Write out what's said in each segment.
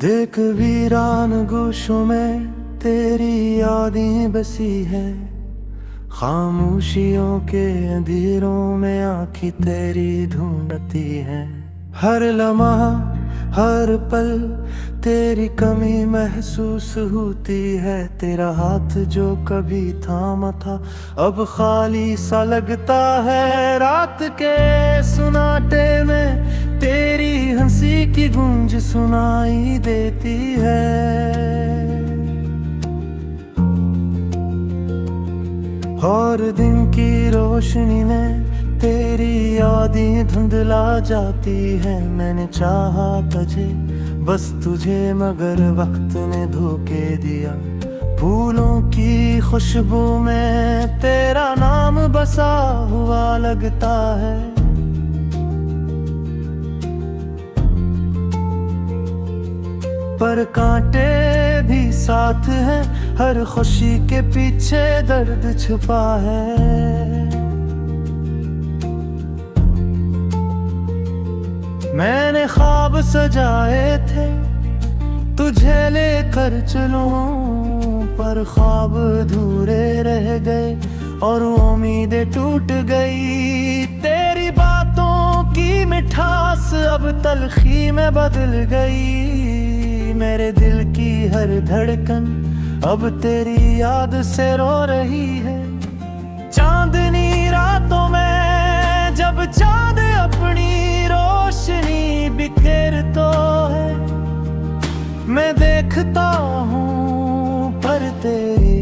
देख वीरान गोशों में तेरी यादें बसी है। खामोशियों के अंधेरों में आँखें तेरी ढूंढती है। हर लम्हा हर पल तेरी कमी महसूस होती है। तेरा हाथ जो कभी थामा था अब खाली सा लगता है। रात के सुनाटे में तेरी हंसी की गूंज सुनाई देती है। और दिन की रोशनी में तेरी यादें धुंधला जाती है। मैंने चाहा तुझे बस तुझे मगर वक्त ने धोखे दिया। फूलों की खुशबू में तेरा नाम बसा हुआ लगता है। पर कांटे भी साथ हैं, हर खुशी के पीछे दर्द छुपा है। मैंने ख्वाब सजाए थे तुझे लेकर चलूं, पर ख्वाब अधूरे रह गए और उम्मीदें टूट गई। तेरी बातों की मिठास अब तलखी में बदल गई। मेरे दिल की हर धड़कन अब तेरी याद से रो रही है। चांदनी रातों में जब चांद अपनी रोशनी बिखेर तो है, मैं देखता हूँ पर तेरी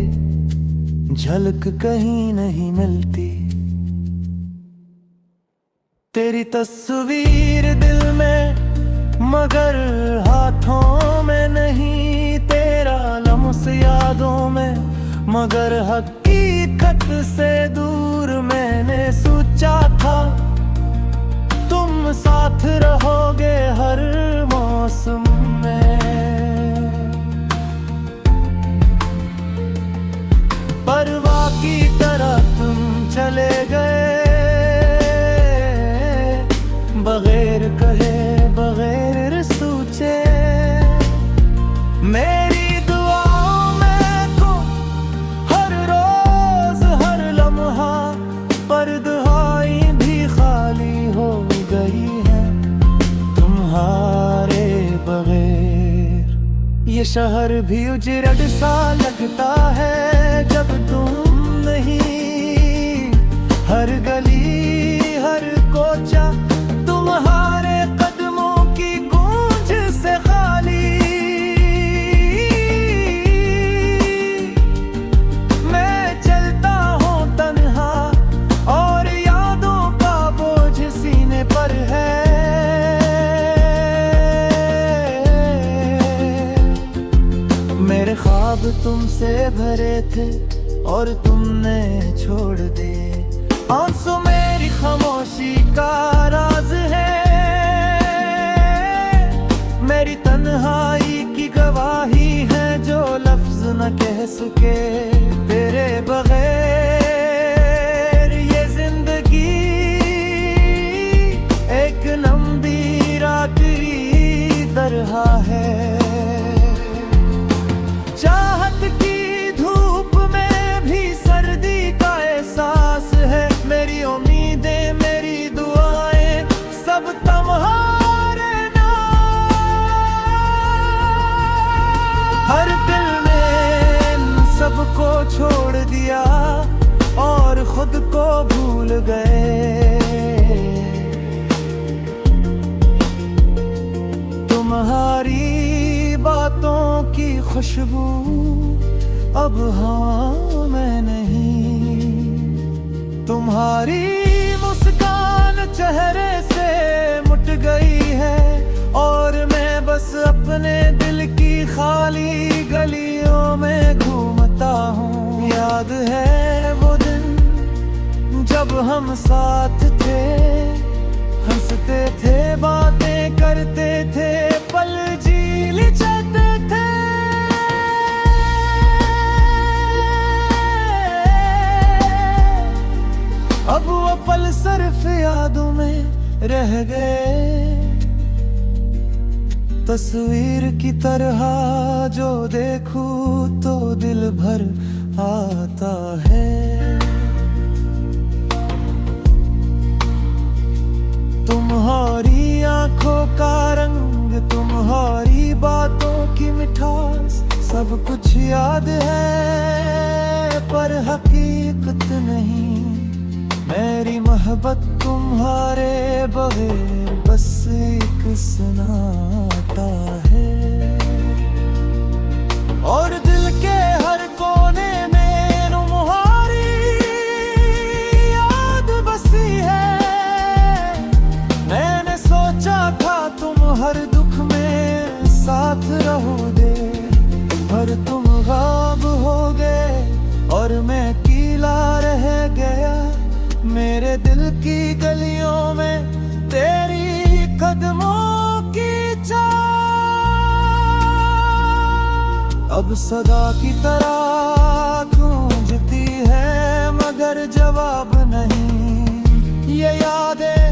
झलक कहीं नहीं मिलती। तेरी तस्वीर दिल में मगर हाथों में नहीं। तेरा लम्स यादों में मगर हकीकत से दूर। मैंने सोचा था तुम साथ रहोगे हर मौसम में, परवाह की तरह तुम चले गए बगैर कहे बगैर सोचे। मेरी दुआओं में तो हर रोज हर लम्हा पर दुआएं भी खाली हो गई है तुम्हारे बगैर। ये शहर भी उजड़ सा लगता है जब तुम नहीं। हर गली हर कोचा तुम्हारे कदमों की गूंज से खाली। मैं चलता हूँ तन्हा और यादों का बोझ सीने पर है। मेरे ख्वाब तुमसे भरे थे और तुमने छोड़ दिए। आंसू मेरी खामोशी का राज है। मेरी तन्हाई की गवाही है जो लफ्ज न कह सके। तेरे बगैर ये जिंदगी एक लंबी रात की तरह है। चाहत की धूप में भी सर्दी का एहसास है। मेरी उम्मीदें मेरी दुआएं सब तुम्हारे नाम। हर दिल ने सबको छोड़ दिया और खुद को भूल गए। तुम्हारी बातों की खुशबू अब हवा में नहीं। तुम्हारी मुस्कान चेहरे से मुट गई है और मैं बस अपने दिल की खाली गलियों में घूमता हूँ। याद है वो दिन जब हम साथ थे, हंसते थे बातें करते थे पल जी जाते थे। अब वो पल सिर्फ यादों में रह गए। तस्वीर की तरह जो देखूं तो दिल भर आता है। तुम्हारी आंखों का रंग, तुम्हारी बातों की मिठास, सब कुछ याद है पर हकीकत नहीं। मेरी मोहब्बत तुम्हारे बगैर बस एक सन्नाटा है। और दिल के हर कोने में तुम्हारी याद बसी है। मैंने सोचा था तुम हर दुख में साथ रहोगे, पर तुम गायब हो गए और मैं अकेला रह गया। मेरे दिल की गलियों में तेरी कदमों की चाह अब सदा की तरह गूंजती है, मगर जवाब नहीं। ये यादें,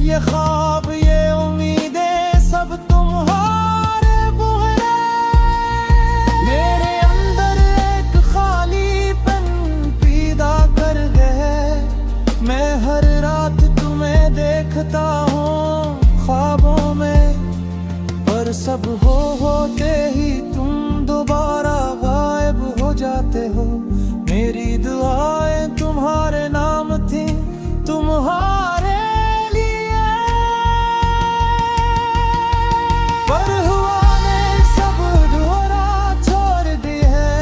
ये ख्वाब, ये उम्मीदें सब तुम्हारे बुहरे मेरे अंदर एक खालीपन पैदा कर गए। मैं हर रात तुम्हें देखता हूँ ख्वाबों में, पर सब होते ही तुम दोबारा गायब हो जाते हो। मेरी दुआएं तुम्हारे नाम थी, तुम्हारे लिए, पर हुआ ने सब दोहरा छोड़ दी है।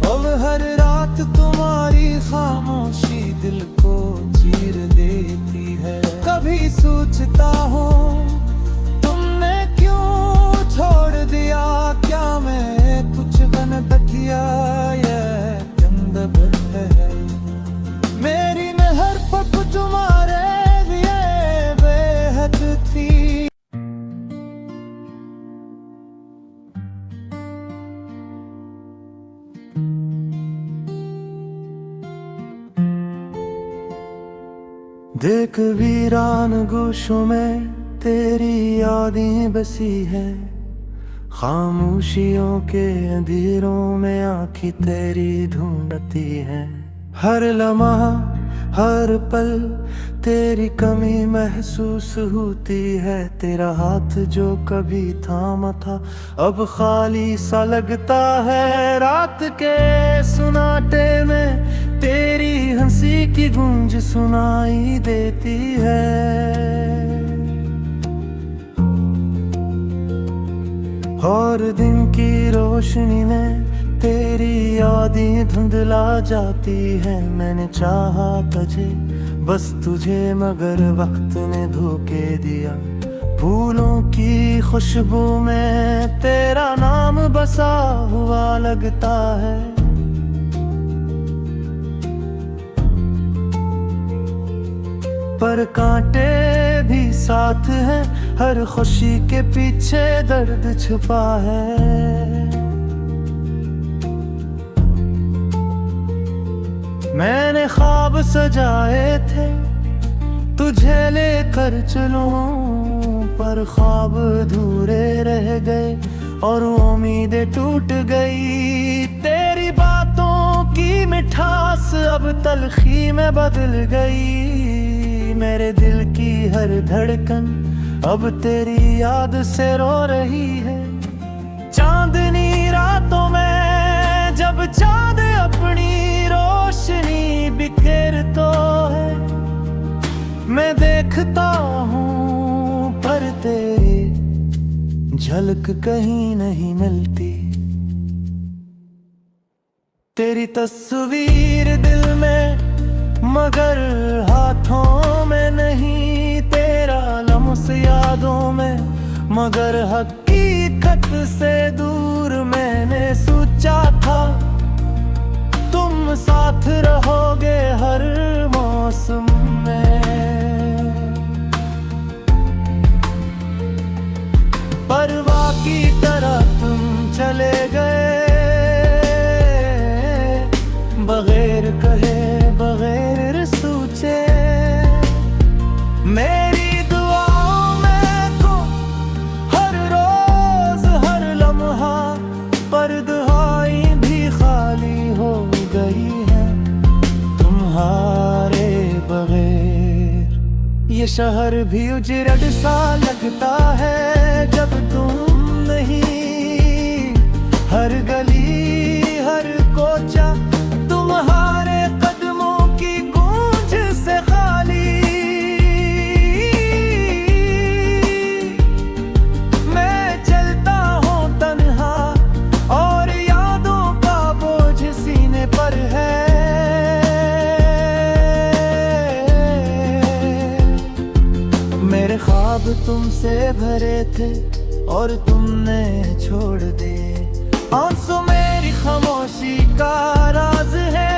अब हर रात तुम्हारी खामोशी दिल को चीर देती है। कभी सोचता हूँ तुमने क्यों छोड़ दिया, क्या मैं कुछ गलत किया, ये गंदब है। मेरी नहर पप तुम्हारे लिए बेहद थी। देख वीरान गोशों में तेरी यादें बसी है। खामोशियों के अंधेरों में आँखें तेरी ढूंढती है। हर लम्हा, हर पल तेरी कमी महसूस होती है। तेरा हाथ जो कभी थामा था अब खाली सा लगता है। रात के सुनाटे में तेरी हंसी की गूंज सुनाई देती है। और दिन की रोशनी में तेरी यादें धुंधला जाती है। मैंने चाहा तुझे, बस तुझे, मगर वक्त ने धोखे दिया। फूलों की खुशबू में तेरा नाम बसा हुआ लगता है। पर कांटे भी साथ हैं, हर खुशी के पीछे दर्द छुपा है। मैंने ख्वाब सजाए थे तुझे लेकर चलूं, पर ख्वाब अधूरे रह गए और उम्मीदें टूट गई। तेरी बातों की मिठास अब तलखी में बदल गई। मेरे दिल की हर धड़कन अब तेरी याद से रो रही है। चांदनी रातों में जब चांद अपनी रोशनी बिखेर तो है, मैं देखता हूँ पर तेरी झलक कहीं नहीं मिलती। तेरी तस्वीर दिल में मगर हाथों में नहीं। तेरा लम्स यादों में मगर हकीकत से दूर। मैंने सोचा था तुम साथ रहोगे हर मौसम में, परवाह की तरह तुम चले गए। बगैर कहे, बगैर सोचे। मेरी दुआओं में को ये शहर भी उजड़ सा लगता है जब तुम नहीं। हर गली हर कोचा तुम्हारे कदमों की गूंज से खाली। मैं चलता हूँ तन्हा और यादों का बोझ सीने पर है। मेरे ख्वाब तुमसे भरे थे और तुमने छोड़ दिए। आंसू मेरी खामोशी का राज है,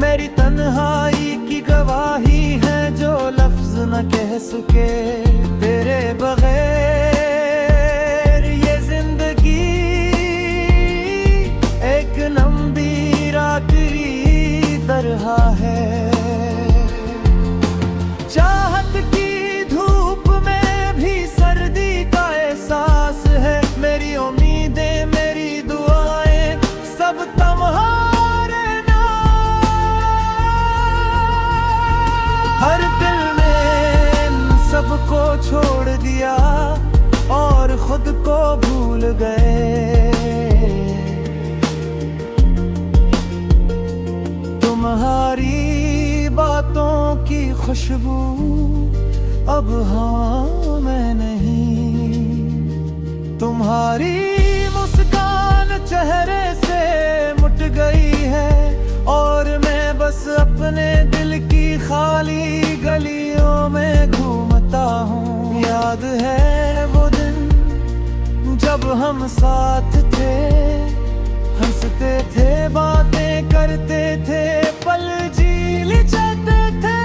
मेरी तन्हाई की गवाही है जो लफ्ज न कह सके तेरे बगैर। ये जिंदगी एक लंबी रात की तरह है। चाहत की धूप में भी सर्दी का एहसास है। मेरी उम्मीदें मेरी दुआएं सब तुम्हारे नाम। हर दिल ने इन सबको छोड़ दिया और खुद को भूल गए। तुम्हारी बातों की खुशबू अब हाँ मैं नहीं। तुम्हारी मुस्कान चेहरे से मुट गई है और मैं बस अपने दिल की खाली गलियों में घूमता हूँ। याद है वो दिन जब हम साथ थे, हंसते थे बातें करते थे पल जी जाते थे।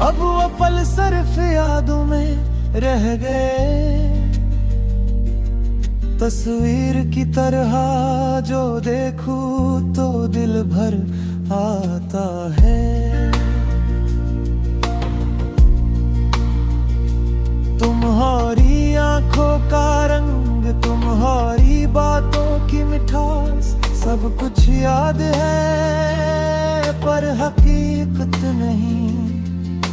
अब वो पल सिर्फ यादों में रह गए, तस्वीर की तरह जो देखूं तो दिल भर आता है। तुम्हारी आंखों का रंग, तुम्हारी बातों की मिठास सब कुछ याद है पर हकीकत नहीं।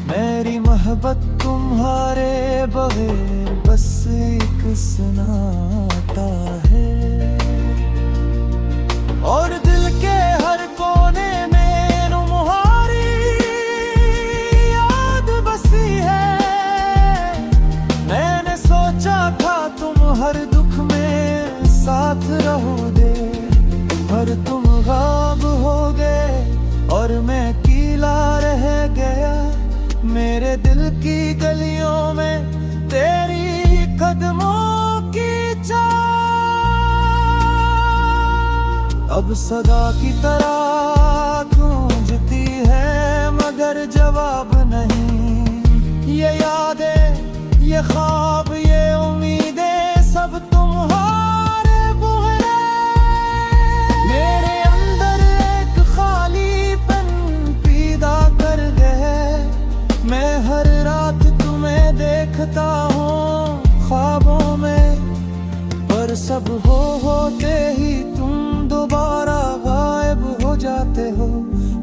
मेरी मोहब्बत तुम्हारे बगैर बस एक सनाता है और दिल के हर कोने में तुम्हारी याद बसी है। मैंने सोचा था तुम हर दुख में साथ रहोगे, पर तुम गायब हो गए और मैं अकेला रह गया। मेरे दिल की गलियों में तेरी कदमों की चाह अब सदा की तरह गूंजती है मगर जवाब नहीं। ये यादें ये ख्वाब ये उम्मीदें सब तुम्हारे बुहरे। मेरे अंदर एक खालीपन पैदा कर गए। मैं हर रात तुम्हें देखता हूँ ख्वाबों में, पर सब होते ही तुम दोबारा गायब हो जाते हो।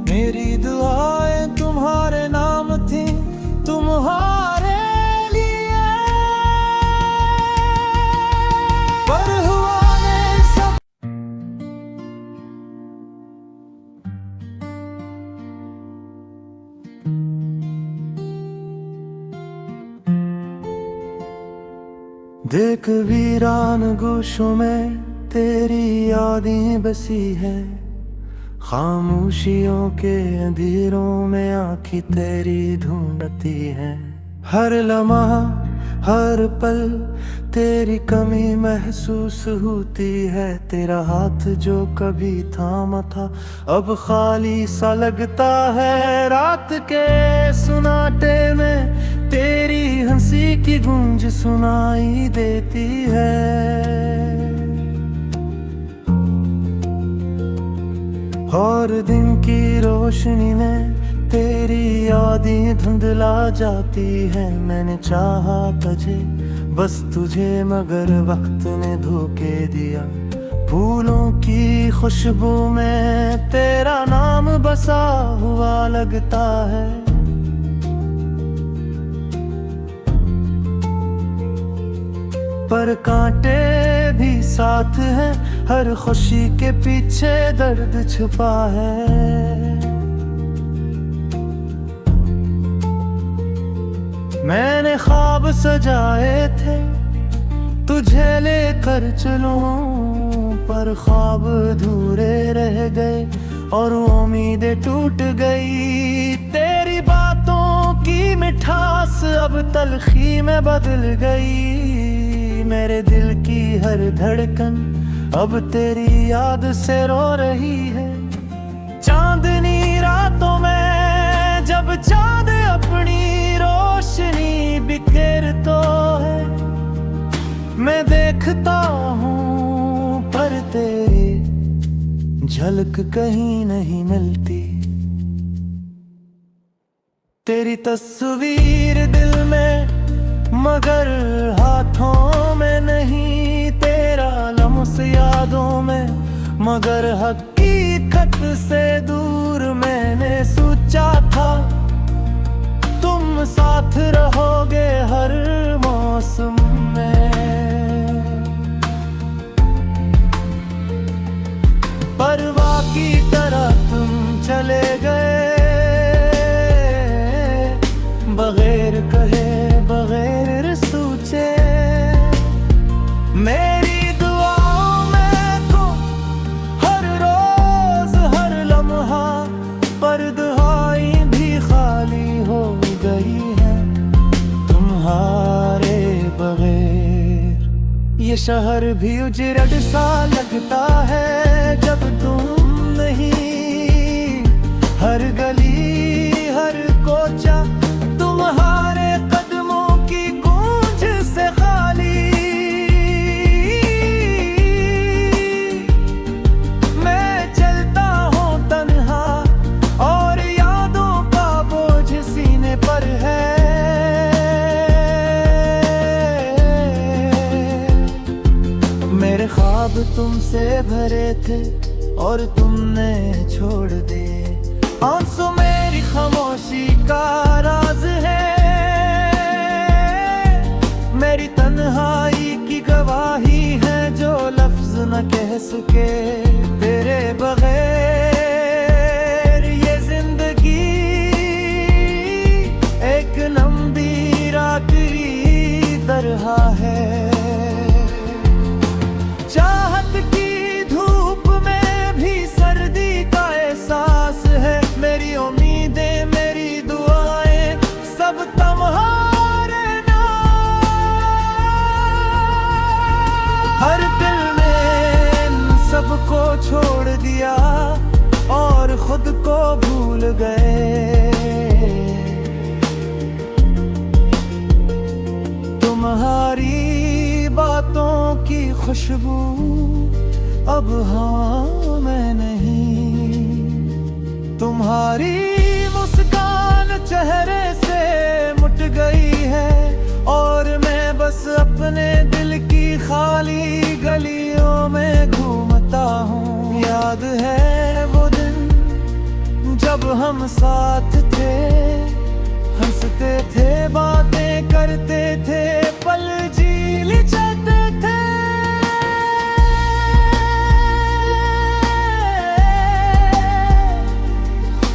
मेरी दुआएं तुम्हारे नाम थी तुम्हारे लिए, पर हुआ नहीं सब। देख वीरान गोशों में तेरी यादें बसी है। खामोशियों के अंधेरों में आँखें तेरी ढूंढती है। हर लम्हा हर पल तेरी कमी महसूस होती है। तेरा हाथ जो कभी थामा था अब खाली सा लगता है। रात के सुनाटे में तेरी हंसी की गूंज सुनाई देती है। और दिन की रोशनी में तेरी यादें धुंधला जाती है। मैंने चाहा तुझे बस तुझे मगर वक्त ने धोखे दिया। फूलों की खुशबू में तेरा नाम बसा हुआ लगता है। पर कांटे भी साथ हैं, हर खुशी के पीछे दर्द छुपा है। मैंने ख्वाब सजाए थे तुझे लेकर चलूं, पर ख्वाब अधूरे रह गए और उम्मीदें टूट गई। तेरी बातों की मिठास अब तलखी में बदल गई। मेरे दिल की हर धड़कन अब तेरी याद से रो रही है। चांदनी रातों में जब चांद अपनी रोशनी बिखेरता है, मैं देखता हूँ पर तेरी झलक कहीं नहीं मिलती। तेरी तस्वीर दिल में मगर हाथों में नहीं, तेरा लम्स यादों में मगर हकीकत से दूर। मैंने सोचा था तुम साथ रहोगे हर मौसम में, परवाह की तरह तुम चले गए, बगैर कहे बगैर सोचे। मेरी दुआओं में तो हर रोज हर लम्हा पर दुआएं भी खाली हो गई है तुम्हारे बगैर। ये शहर भी उजड़ सा लगता है जब तुम नहीं। हर गली हर कोचा तुम्हारे कदमों की गूंज से खाली। मैं चलता हूँ तन्हा और यादों का बोझ सीने पर है। मेरे ख्वाब तुमसे भरे थे और तुमने छोड़ दिए। आंसू मेरी खामोशी का राज है, मेरी तन्हाई की गवाही है जो लफ्ज न कह सके। तेरे बगैर ये जिंदगी एक लंबी रात्रि तरह है। चाहत की धूप में भी सर्दी का एहसास है। मेरी उम्मीदें मेरी दुआएं सब तुम्हारे नाम। हर दिल ने इन सबको छोड़ दिया और खुद को भूल गए। तुम्हारी बातों की खुशबू अब हवा में नहीं। तुम्हारी मुस्कान चेहरे से मुट गई है और मैं बस अपने दिल की खाली गलियों में घूमता हूँ। याद है वो दिन जब हम साथ थे, हंसते थे बातें करते थे, पल जी जाते थे।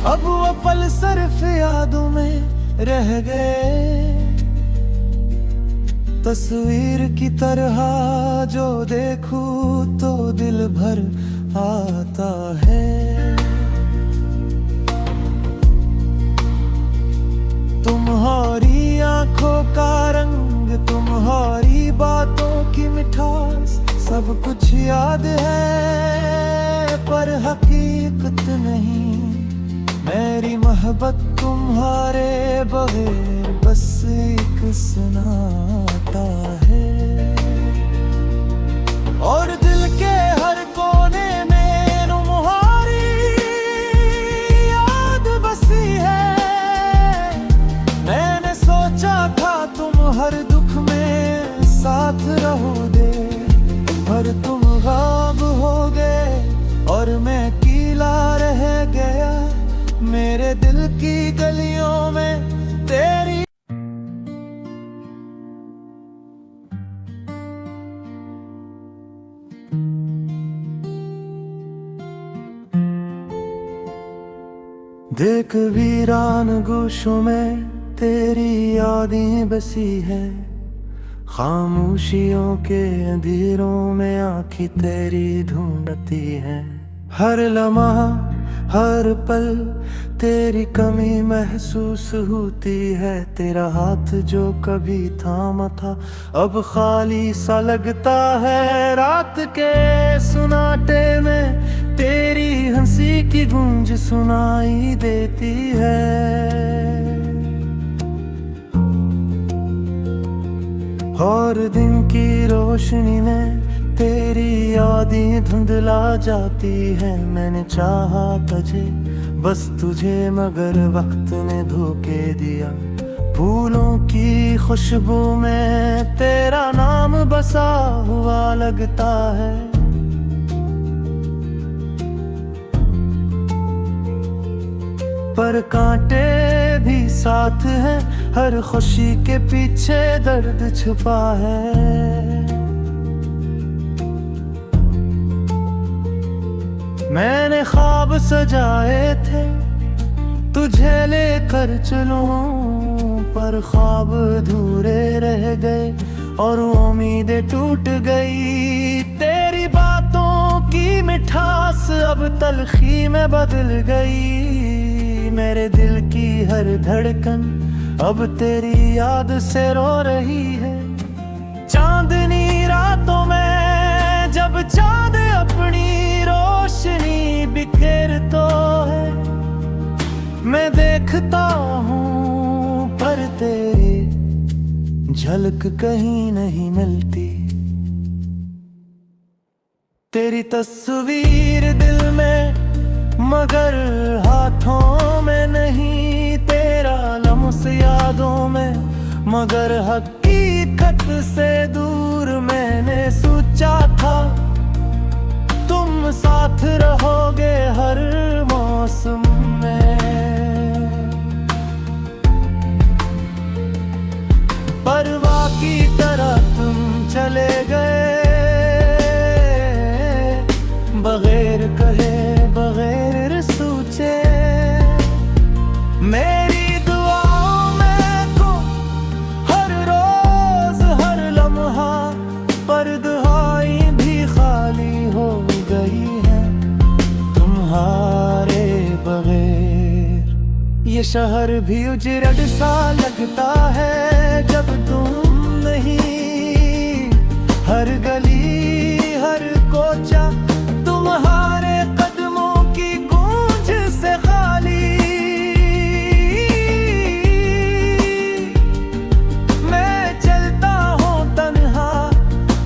अब वो पल सिर्फ यादों में रह गए, तस्वीर की तरह जो देखूं तो दिल भर आता है। तुम्हारी आंखों का रंग, तुम्हारी बातों की मिठास, सब कुछ याद है पर हकीकत नहीं। मेरी मोहब्बत तुम्हारे बगैर बस एक सुनाता है और दिल के हर कोने में तुम्हारी याद बसी है। मैंने सोचा था तुम हर दुख में साथ रहोगे, पर तुम गायब हो और मैं अकेला रह गया मेरे दिल की गलियों में तेरी। देख वीरान गोशों में तेरी यादें बसी है, खामोशियों के अंधेरों में आँखें तेरी ढूंढती है। हर लम्हा हर पल तेरी कमी महसूस होती है। तेरा हाथ जो कभी थामा था अब खाली सा लगता है। रात के सुनाटे में तेरी हंसी की गूंज सुनाई देती है। और दिन की रोशनी में तेरी यादें धुंधला जाती है। मैंने चाहा तुझे बस तुझे मगर वक्त ने धोखे दिया। फूलों की खुशबू में तेरा नाम बसा हुआ लगता है। पर कांटे भी साथ हैं, हर खुशी के पीछे दर्द छुपा है। मैंने ख्वाब सजाए थे तुझे लेकर चलूं, पर ख्वाब अधूरे रह गए और उम्मीदें टूट गई। तेरी बातों की मिठास अब तलखी में बदल गई। मेरे दिल की हर धड़कन अब तेरी याद से रो रही है। चांदनी रातों में जब चांद अपनी रोशनी बिखेर तो है, मैं देखता हूँ पर तेरी झलक कहीं नहीं मिलती। तेरी तस्वीर दिल में मगर हाथों में नहीं। तेरा लम्स यादों में मगर हकीकत से दूर। मैंने सोचा था तुम साथ रहोगे हर मौसम में, परवाह की तरह तुम चले गए बगैर कहे बगैर सोचे। मेरी दुआओं में तो हर रोज हर लम्हा पर दुआएं भी खाली हो गई है तुम्हारे बगैर। ये शहर भी उजड़ सा लगता है जब तुम नहीं। हर गली हर कोचा तुम्हारे कदमों की गूंज से खाली। मैं चलता हूँ तन्हा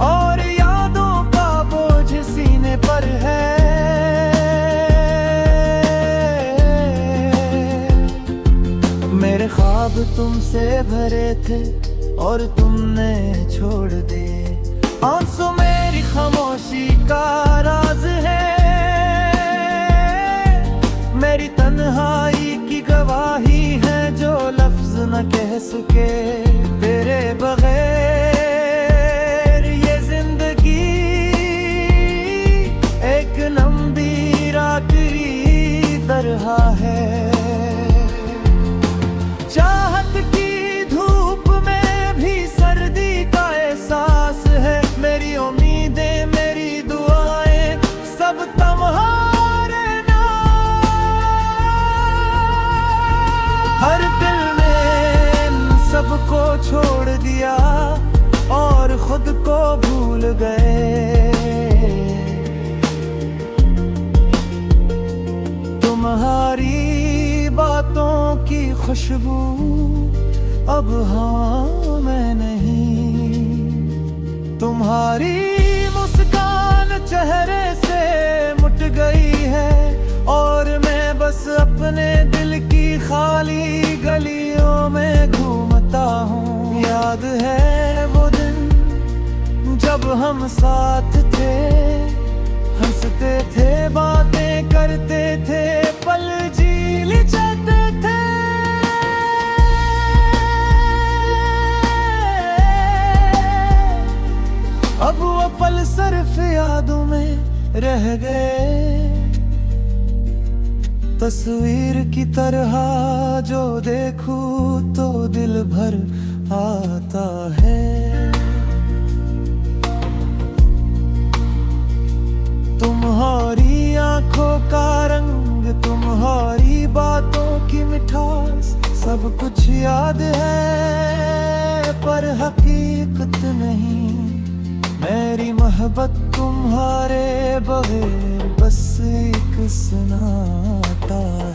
और यादों का बोझ सीने पर है। मेरे ख्वाब तुमसे भरे थे और तुमने छोड़ दिए। आंसू मेरी खामोशी का राज है, मेरी तन्हाई की गवाही है जो लफ्ज न कह सके। तेरे बगैर ये जिंदगी एक लंबी रात्रि तरह है। चाहत की धूप में भी सर्दी का एहसास है। मेरी उम्मीदें मेरी दुआएं सब तुम्हारे नाम। हर दिल ने सबको छोड़ दिया और खुद को भूल गए। तुम्हारी बातों की खुशबू अब हवा में नहीं। तुम्हारी मुस्कान चेहरे से मुट गई है और मैं बस अपने दिल की खाली गलियों में घूमता हूँ। याद है वो दिन जब हम साथ थे, हंसते थे बात करते थे पल झील जाते थे। अब वो पल सिर्फ यादों में रह गए, तस्वीर की तरह जो देखूं तो दिल भर आता है। तुम्हारी आंखों का रंग, तुम्हारी बातों की मिठास, सब कुछ याद है पर हकीकत नहीं। मेरी मोहब्बत तुम्हारे बगैर बस एक सनाटा है।